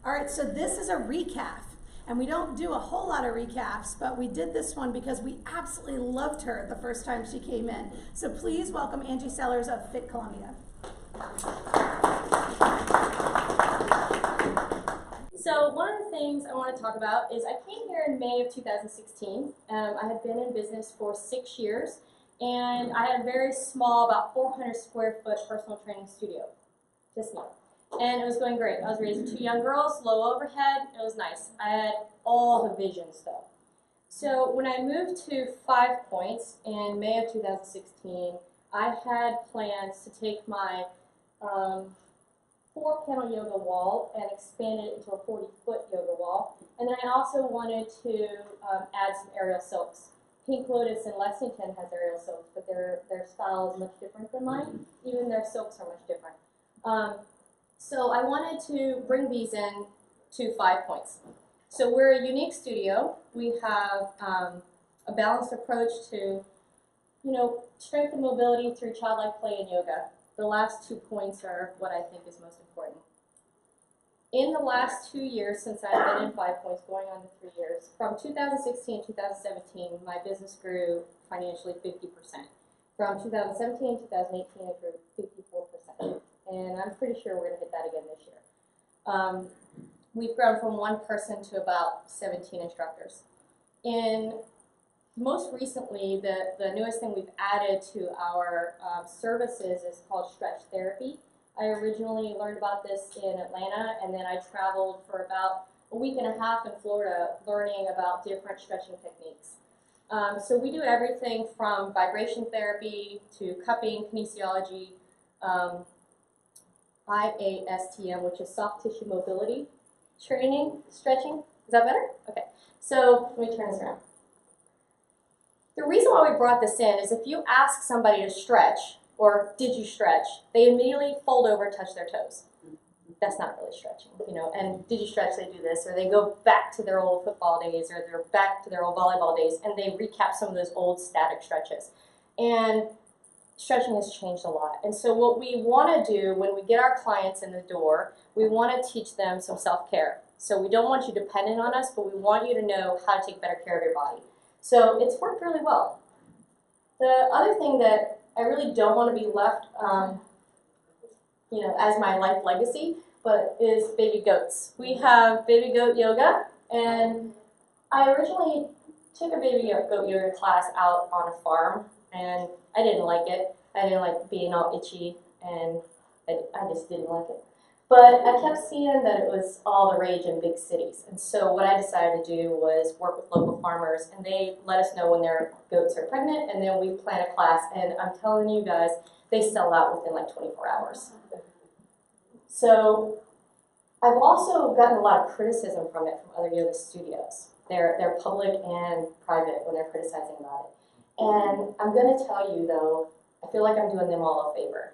All right, so this is a re-caff, and we don't do a whole lot of re-caffs, but we did this one because we absolutely loved her the first time she came in. So please welcome Angie Sellers of Fit Columbia. So one of the things I want to talk about is I came here in May of 2016. I had been in business for 6 years, and I had a very small, about 400 square foot personal training studio, just me. And it was going great. I was raising 2 young girls, low overhead. It was nice. I had all the visions though. So when I moved to 5 Points in May of 2016, I had plans to take my 4-panel yoga wall and expand it into a 40-foot yoga wall. And then I also wanted to add some aerial silks. Pink Lotus in Lexington has aerial silks, but their style is much different than mine. Even their silks are much different. So I wanted to bring these in to 5 Points. So we're a unique studio. We have a balanced approach to, strength and mobility through childlike play and yoga. The last 2 points are what I think is most important. In the last 2 years since I've been in 5 Points, going on to 3 years, from 2016 to 2017, my business grew financially 50%. From 2017 to 2018, it grew 54%. And I'm pretty sure we're going to hit that again this year. We've grown from 1 person to about 17 instructors. And most recently, the newest thing we've added to our services is called stretch therapy. I originally learned about this in Atlanta, and then I traveled for about a week and a half in Florida learning about different stretching techniques. So we do everything from vibration therapy to cupping, kinesiology, IASTM, which is soft tissue mobility training, stretching. Is that better? Okay. So let me turn this around. The reason why we brought this in is if you ask somebody to stretch, or did you stretch, they immediately fold over, touch their toes. That's not really stretching, and did you stretch, they do this, or they go back to their old football days, or they're back to their old volleyball days, and they recap some of those old static stretches. And stretching has changed a lot. And so what we want to do when we get our clients in the door, we want to teach them some self-care. So we don't want you dependent on us, but we want you to know how to take better care of your body. So it's worked really well. The other thing that I really don't want to be left, as my life legacy, but is baby goats. We have baby goat yoga, and I originally took a baby goat yoga class out on a farm, and I didn't like it. I didn't like being all itchy, and I just didn't like it. But I kept seeing that it was all the rage in big cities. And so what I decided to do was work with local farmers, and they let us know when their goats are pregnant, and then we plan a class. And I'm telling you guys, they sell out within like 24 hours. So I've also gotten a lot of criticism from it from other yoga studios. They're public and private when they're criticizing about it. And I'm going to tell you, though, I feel like I'm doing them all a favor.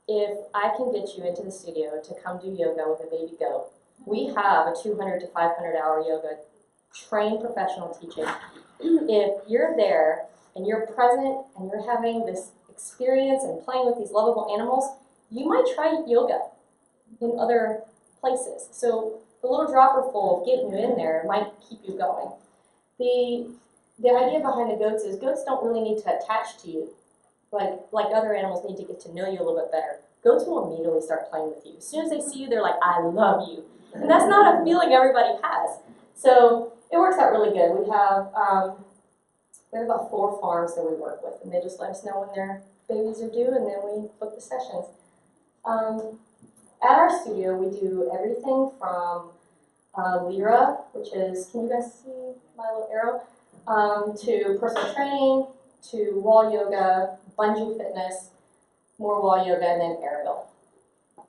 If I can get you into the studio to come do yoga with a baby goat, we have a 200 to 500 hour yoga trained professional teaching. If you're there and you're present and you're having this experience and playing with these lovable animals, you might try yoga in other places. So the little dropper full of getting you in there might keep you going. The idea behind the goats is goats don't really need to attach to you. Like other animals need to get to know you a little bit better. Goats will immediately start playing with you. As soon as they see you, they're like, I love you. And that's not a feeling everybody has. So it works out really good. We have about 4 farms that we work with, and they just let us know when their babies are due, and then we book the sessions. At our studio, we do everything from Lyra, which is, can you guys see my little arrow, to personal training, to wall yoga, bungee fitness, more wall yoga, and then aerial.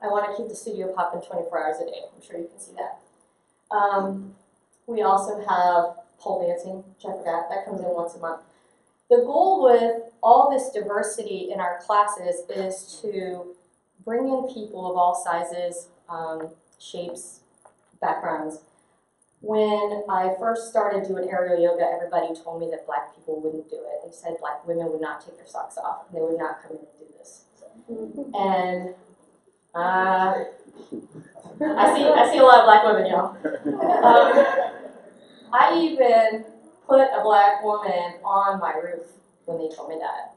I want to keep the studio popping 24 hours a day. I'm sure you can see that. We also have pole dancing, which I forgot. That comes in once a month. The goal with all this diversity in our classes is to bring in people of all sizes, shapes, backgrounds. When I first started doing aerial yoga, everybody told me that black people wouldn't do it. They said black women would not take their socks off, and they would not come in and do this. And I see a lot of black women, y'all. I even put a black woman on my roof when they told me that.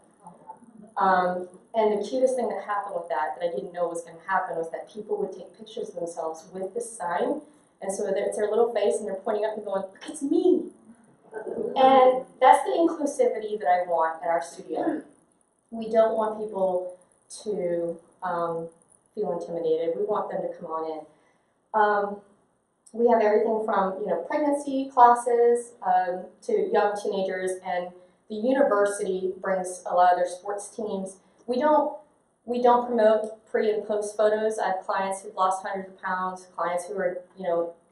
And the cutest thing that happened with that I didn't know was going to happen, was that people would take pictures of themselves with this sign. And so it's their little face, and they're pointing up and going, look, it's me. And that's the inclusivity that I want at our studio. We don't want people to feel intimidated. We want them to come on in. We have everything from pregnancy classes to young teenagers, and the university brings a lot of their sports teams. We don't promote pre and post photos. I have clients who've lost hundreds of pounds, clients who are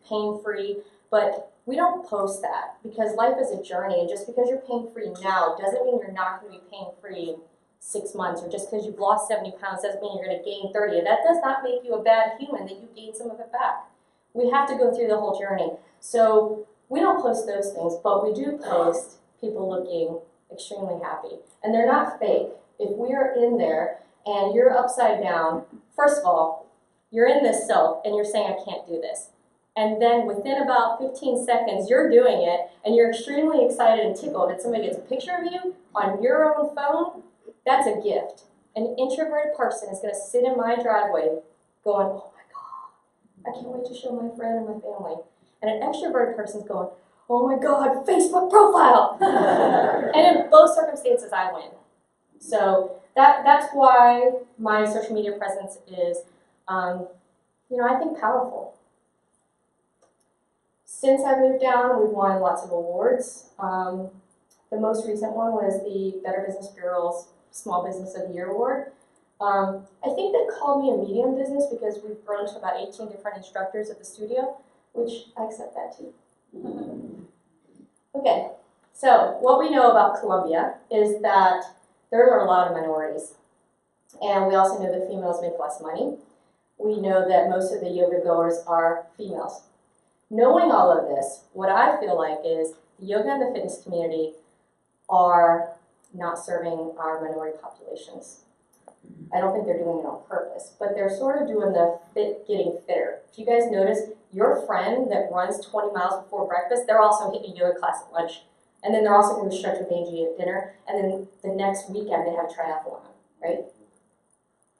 pain-free, but we don't post that because life is a journey, and just because you're pain-free now doesn't mean you're not going to be pain-free in 6 months, or just because you've lost 70 pounds doesn't mean you're going to gain 30. And that does not make you a bad human that you gain some of it back. We have to go through the whole journey. So we don't post those things, but we do post people looking extremely happy. And they're not fake. If we are in there and you're upside down, first of all, you're in this self and you're saying, I can't do this. And then within about 15 seconds, you're doing it and you're extremely excited and tickled that somebody gets a picture of you on your own phone. That's a gift. An introverted person is going to sit in my driveway going, oh my God, I can't wait to show my friend and my family. And an extroverted person is going, oh my God, Facebook profile. And in both circumstances, I win. So that's why my social media presence is, I think, powerful. Since I moved down, we've won lots of awards. The most recent one was the Better Business Bureau's Small Business of the Year Award. I think they called me a medium business because we've grown to about 18 different instructors at the studio, which I accept that too. Okay, so what we know about Columbia is that there are a lot of minorities. And we also know that females make less money. We know that most of the yoga goers are females. Knowing all of this, what I feel like is the yoga and the fitness community are not serving our minority populations. I don't think they're doing it on purpose, but they're sort of doing the getting fitter. If you guys notice, your friend that runs 20 miles before breakfast, they're also hitting a yoga class at lunch. And then they're also going to stretch with Angie at dinner. And then the next weekend, they have a triathlon, right?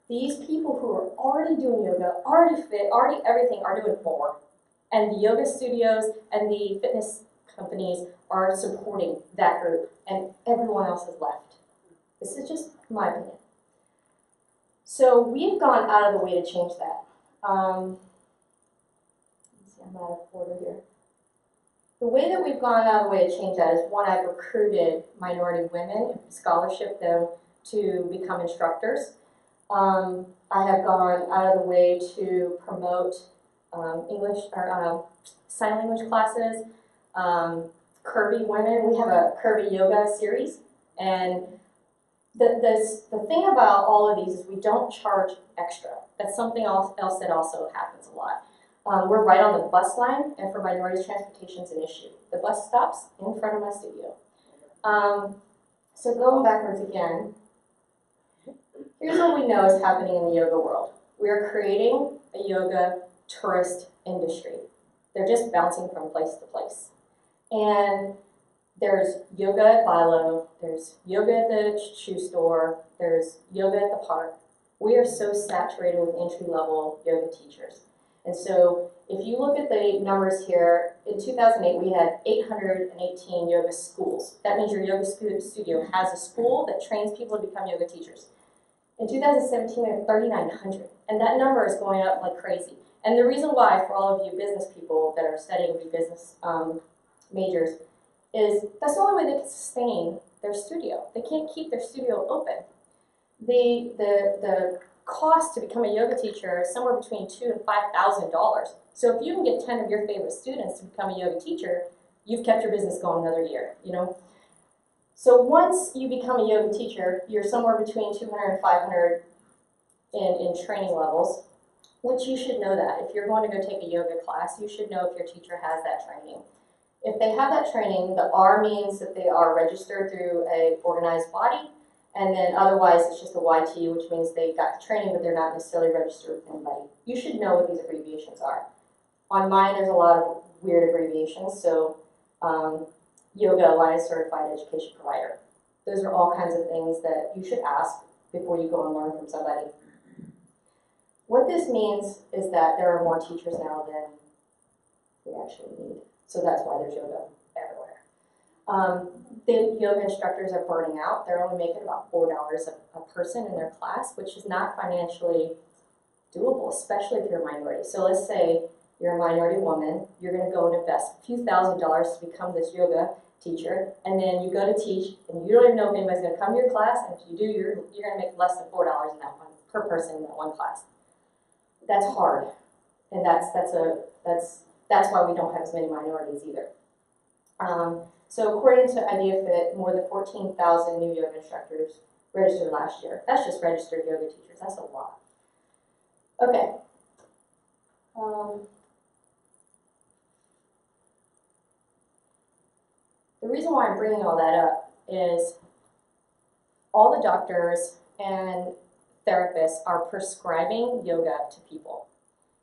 These people who are already doing yoga, already fit, already everything, are doing more. And the yoga studios and the fitness companies are supporting that group, and everyone else has left. This is just my opinion. So we've gone out of the way to change that. Let's see, I'm out of order here. The way that we've gone out of the way to change that is, one, I've recruited minority women, scholarship them to become instructors. I have gone out of the way to promote English or sign language classes, curvy women. We have a curvy yoga series, and the thing about all of these is we don't charge extra. That's something else that also happens a lot. We're right on the bus line, and for minorities, transportation is an issue. The bus stops in front of my studio. So going backwards again, here's what we know is happening in the yoga world. We are creating a yoga tourist industry. They're just bouncing from place to place. And there's yoga at Bilo, there's yoga at the shoe store, there's yoga at the park. We are so saturated with entry-level yoga teachers. And so if you look at the numbers here, in 2008 we had 818 yoga schools. That means your yoga studio has a school that trains people to become yoga teachers. In 2017 we have 3,900, and that number is going up like crazy. And the reason why, for all of you business people that are studying to be business majors, is that's the only way they can sustain their studio. They can't keep their studio open. The cost to become a yoga teacher is somewhere between $2,000 and $5,000. So if you can get 10 of your favorite students to become a yoga teacher, you've kept your business going another year, So once you become a yoga teacher, you're somewhere between 200 and 500 in training levels, which you should know that. If you're going to go take a yoga class, you should know if your teacher has that training. If they have that training, the R means that they are registered through an organized body, And then otherwise, it's just a YT, which means they got the training, but they're not necessarily registered with anybody. You should know what these abbreviations are. On mine, there's a lot of weird abbreviations. So Yoga Alliance Certified Education Provider. Those are all kinds of things that you should ask before you go and learn from somebody. What this means is that there are more teachers now than we actually need. So that's why there's yoga everywhere. The yoga instructors are burning out. They're only making about $4 a person in their class, which is not financially doable, especially if you're a minority. So let's say you're a minority woman, you're going to go and invest a few $1,000s to become this yoga teacher, and then you go to teach, and you don't even know if anybody's going to come to your class, and if you do, you're going to make less than $4 in that one per person in that one class. That's hard, and that's why we don't have as many minorities either. So according to IdeaFit, more than 14,000 new yoga instructors registered last year. That's just registered yoga teachers. That's a lot. Okay. The reason why I'm bringing all that up is all the doctors and therapists are prescribing yoga to people.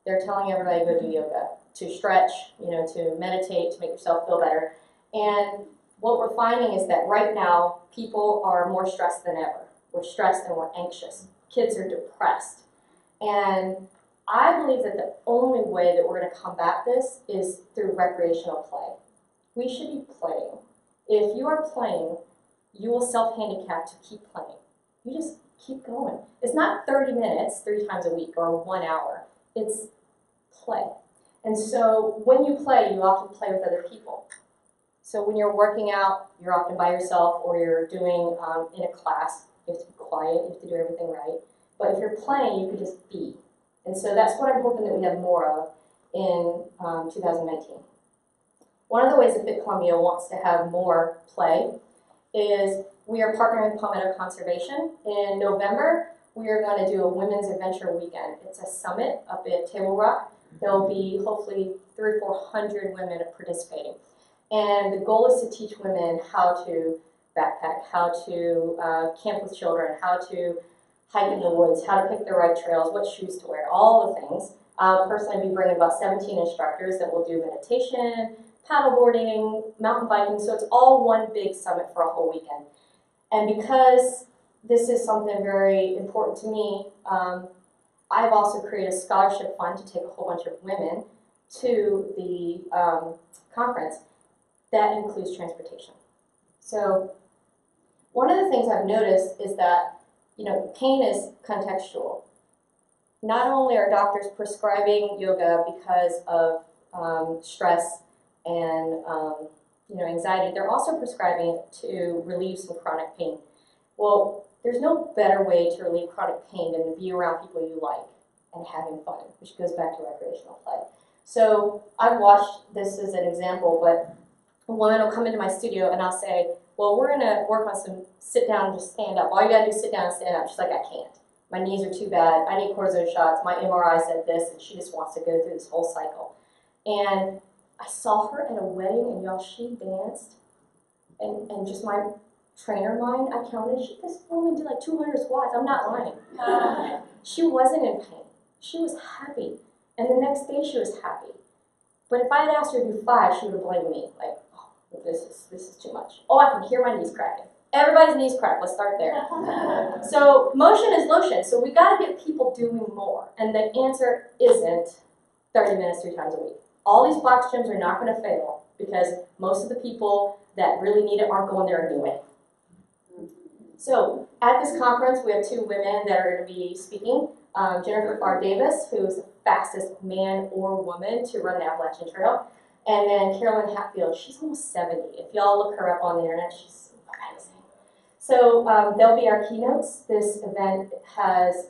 They're telling everybody to go do yoga, to stretch, to meditate, to make yourself feel better. And what we're finding is that right now, people are more stressed than ever. We're stressed and we're anxious. Kids are depressed. And I believe that the only way that we're going to combat this is through recreational play. We should be playing. If you are playing, you will self-handicap to keep playing. You just keep going. It's not 30 minutes 3 times a week or 1 hour. It's play. And so when you play, you often play with other people. So when you're working out, you're often by yourself, or you're doing in a class. You have to be quiet, you have to do everything right. But if you're playing, you can just be. And so that's what I'm hoping that we have more of in 2019. One of the ways that Fit Columbia wants to have more play is we are partnering with Palmetto Conservation. In November, we are going to do a Women's Adventure Weekend. It's a summit up at Table Rock. There'll be hopefully 300 or 400 women participating. And the goal is to teach women how to backpack, how to camp with children, how to hike in the woods, how to pick the right trails, what shoes to wear, all the things. I'll personally be bringing about 17 instructors that will do meditation, paddleboarding, mountain biking, so it's all one big summit for a whole weekend. And because this is something very important to me, I've also created a scholarship fund to take a whole bunch of women to the conference. That includes transportation. So one of the things I've noticed is that, pain is contextual. Not only are doctors prescribing yoga because of stress and anxiety, they're also prescribing it to relieve some chronic pain. Well, there's no better way to relieve chronic pain than to be around people you like and having fun, which goes back to recreational play. So I've watched this as an example, but a woman will come into my studio and I'll say, well, we're going to work on some sit down and just stand up. All you got to do is sit down and stand up. She's like, I can't. My knees are too bad. I need cortisone shots. My MRI said this, and she just wants to go through this whole cycle. And I saw her at a wedding, and y'all, she danced. And just my trainer mind, I counted, this woman did like 200 squats. I'm not lying. She wasn't in pain. She was happy. And the next day she was happy. But if I had asked her to do 5, she would have blamed me. Like, oh, this is too much. Oh, I can hear my knees cracking. Everybody's knees crack. Let's start there. So motion is lotion. So we got to get people doing more. And the answer isn't 30 minutes 3 times a week. All these box gyms are not going to fail because most of the people that really need it aren't going there anyway. So at this conference, we have 2 women that are going to be speaking. Jennifer Farr Davis, who's the fastest man or woman to run the Appalachian Trail. And then Carolyn Hatfield, she's almost 70. If y'all look her up on the internet, she's amazing. So they'll be our keynotes. This event has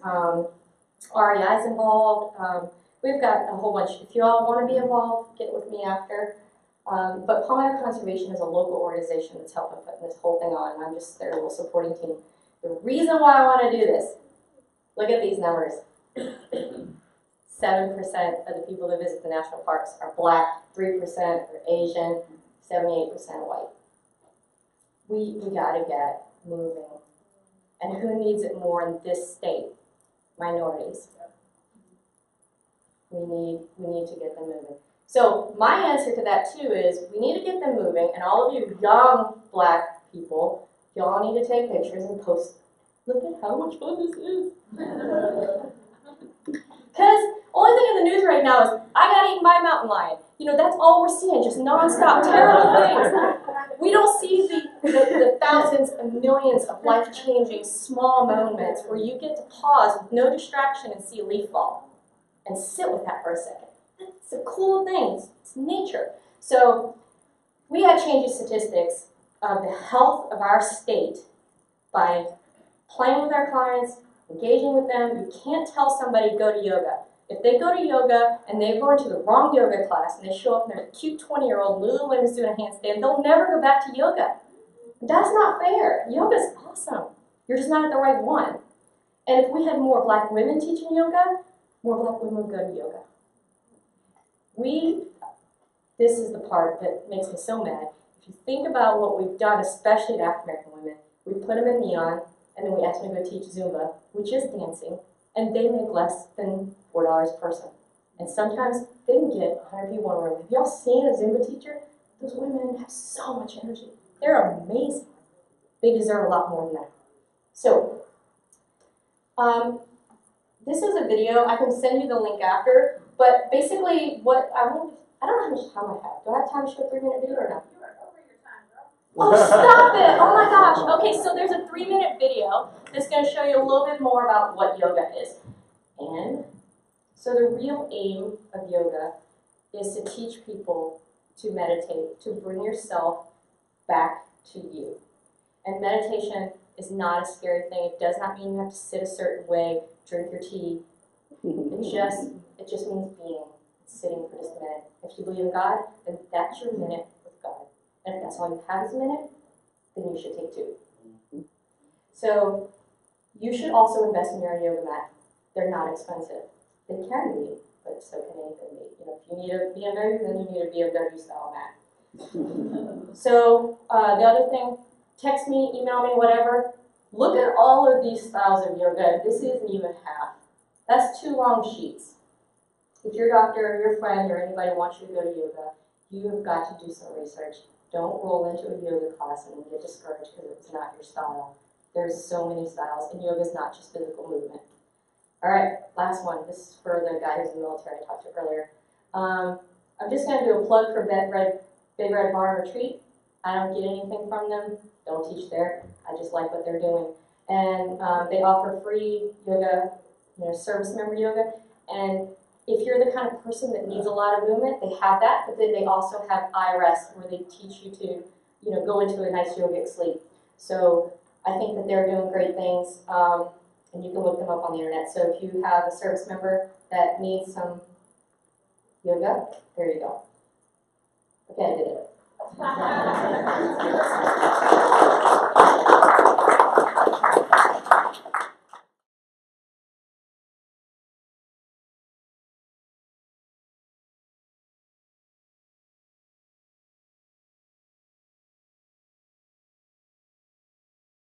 REIs involved. We've got a whole bunch. If you all want to be involved, get with me after. But Palmetto Conservation is a local organization that's helping put this whole thing on. I'm just their little supporting team. The reason why I want to do this, look at these numbers. 7% of the people that visit the national parks are black, 3% are Asian, 78% white. We got to get moving. And who needs it more in this state? Minorities. We need to get them moving. So my answer to that too is we need to get them moving, and all of you young black people, y'all need to take pictures and post. Look at how much fun this is. Because only thing in the news right now is I got eaten by a mountain lion. You know, that's all we're seeing, just nonstop terrible things. We don't see the thousands and millions of life-changing small moments where you get to pause with no distraction and see a leaf fall and sit with that for a second. It's a cool thing. It's nature. So we had changing statistics of the health of our state by playing with our clients, engaging with them. You can't tell somebody go to yoga. If they go to yoga and they go into the wrong yoga class and they show up and there's a cute 20-year-old Lululemon's doing a handstand, they'll never go back to yoga. That's not fair. Yoga's awesome. You're just not at the right one. And if we had more black women teaching yoga, more black women would go to yoga. This is the part that makes me so mad. If you think about what we've done, especially to African American women, we put them in neon, and then we ask them to go teach Zumba, which is dancing, and they make less than $4 a person. And sometimes they can get 100 people in a room. Have y'all seen a Zumba teacher? Those women have so much energy. They're amazing. They deserve a lot more than that. So, this is a video. I can send you the link after. But basically, I don't know how much time I have. Do I have time to show a 3-minute video or not? You are over your time, girl. Oh, stop it! Oh my gosh. Okay, so there's a 3-minute video that's going to show you a little bit more about what yoga is. And so the real aim of yoga is to teach people to meditate, to bring yourself back to you. And meditation is not a scary thing. It does not mean you have to sit a certain way, drink your tea. It just means being, sitting for just a minute. If you believe in God, then that's your minute with God. And if that's all you have is a minute, then you should take 2. So you should also invest in your own yoga mat. They're not expensive. They can be, but so can anything be. You know, if you need a BMW, then you need a BMW style mat. So the other thing, text me, email me, whatever. Look at all of these styles of yoga. This isn't even half. That's 2 long sheets. If your doctor or your friend or anybody wants you to go to yoga, you have got to do some research. Don't roll into a yoga class and get discouraged because it's not your style. There's so many styles, and yoga is not just physical movement. All right, last one. This is for the guy who's in the military I talked to earlier. I'm just going to do a plug for Big Red Barn Retreat. I don't get anything from them. Don't teach there. I just like what they're doing. And they offer free yoga, service member yoga. And if you're the kind of person that needs a lot of movement, they have that, but then they also have eye rest where they teach you to, go into a nice yogic sleep. So I think that they're doing great things, and you can look them up on the internet. So if you have a service member that needs some yoga, there you go. Okay, I did it.